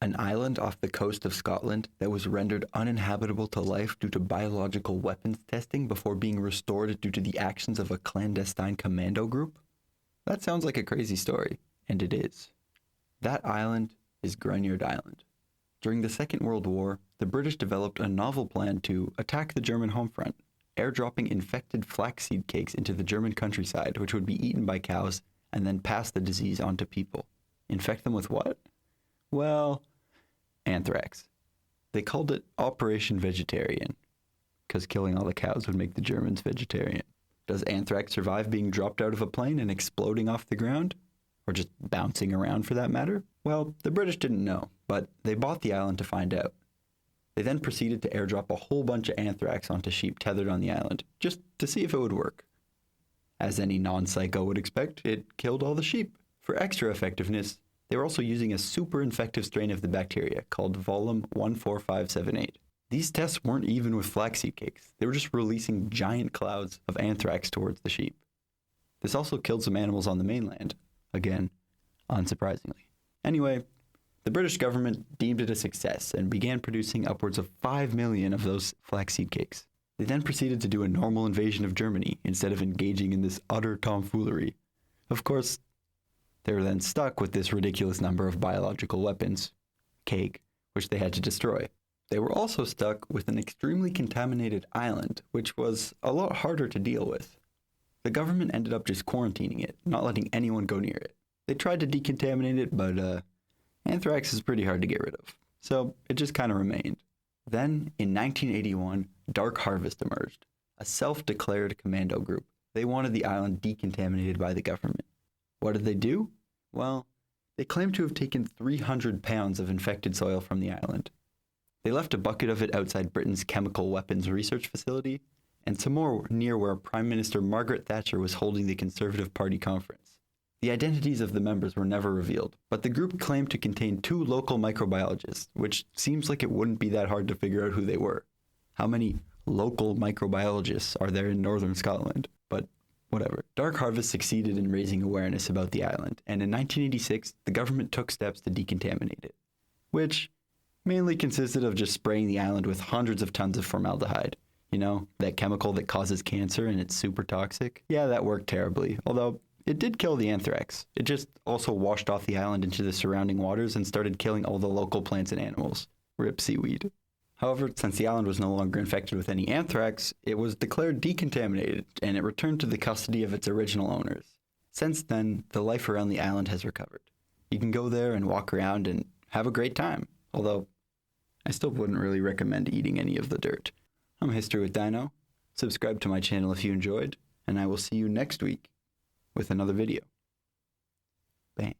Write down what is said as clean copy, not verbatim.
An island off the coast of Scotland that was rendered uninhabitable to life due to biological weapons testing before being restored due to the actions of a clandestine commando group? That sounds like a crazy story, and it is. That island is Gruinard Island. During the Second World War, the British developed a novel plan to attack the German home front, airdropping infected flaxseed cakes into the German countryside, which would be eaten by cows and then pass the disease on to people. Infect them with what? Well, anthrax. They called it Operation Vegetarian, because killing all the cows would make the Germans vegetarian. Does anthrax survive being dropped out of a plane and exploding off the ground? Or just bouncing around for that matter? Well, the British didn't know, but they bought the island to find out. They then proceeded to airdrop a whole bunch of anthrax onto sheep tethered on the island, just to see if it would work. As any non-psycho would expect, it killed all the sheep. For extra effectiveness, they were also using a super infective strain of the bacteria called Volum 14578. These tests weren't even with flaxseed cakes. They were just releasing giant clouds of anthrax towards the sheep. This also killed some animals on the mainland. Again, unsurprisingly. Anyway, the British government deemed it a success and began producing upwards of 5 million of those flaxseed cakes. They then proceeded to do a normal invasion of Germany instead of engaging in this utter tomfoolery. Of course, they were then stuck with this ridiculous number of biological weapons, cake, which they had to destroy. They were also stuck with an extremely contaminated island, which was a lot harder to deal with. The government ended up just quarantining it, not letting anyone go near it. They tried to decontaminate it, but anthrax is pretty hard to get rid of, so it just kind of remained. Then, in 1981, Dark Harvest emerged, a self-declared commando group. They wanted the island decontaminated by the government. What did they do? Well, they claimed to have taken 300 pounds of infected soil from the island. They left a bucket of it outside Britain's chemical weapons research facility, and some more near where Prime Minister Margaret Thatcher was holding the Conservative Party conference. The identities of the members were never revealed, but the group claimed to contain 2 local microbiologists, which seems like it wouldn't be that hard to figure out who they were. How many local microbiologists are there in northern Scotland? But whatever. Dark Harvest succeeded in raising awareness about the island, and in 1986, the government took steps to decontaminate it, which mainly consisted of just spraying the island with hundreds of tons of formaldehyde. You know, that chemical that causes cancer and it's super toxic? Yeah, that worked terribly, although it did kill the anthrax. It just also washed off the island into the surrounding waters and started killing all the local plants and animals. Rip seaweed. However, since the island was no longer infected with any anthrax, it was declared decontaminated and it returned to the custody of its original owners. Since then, the life around the island has recovered. You can go there and walk around and have a great time, although I still wouldn't really recommend eating any of the dirt. I'm History with Dino. Subscribe to my channel if you enjoyed, and I will see you next week with another video. Bang.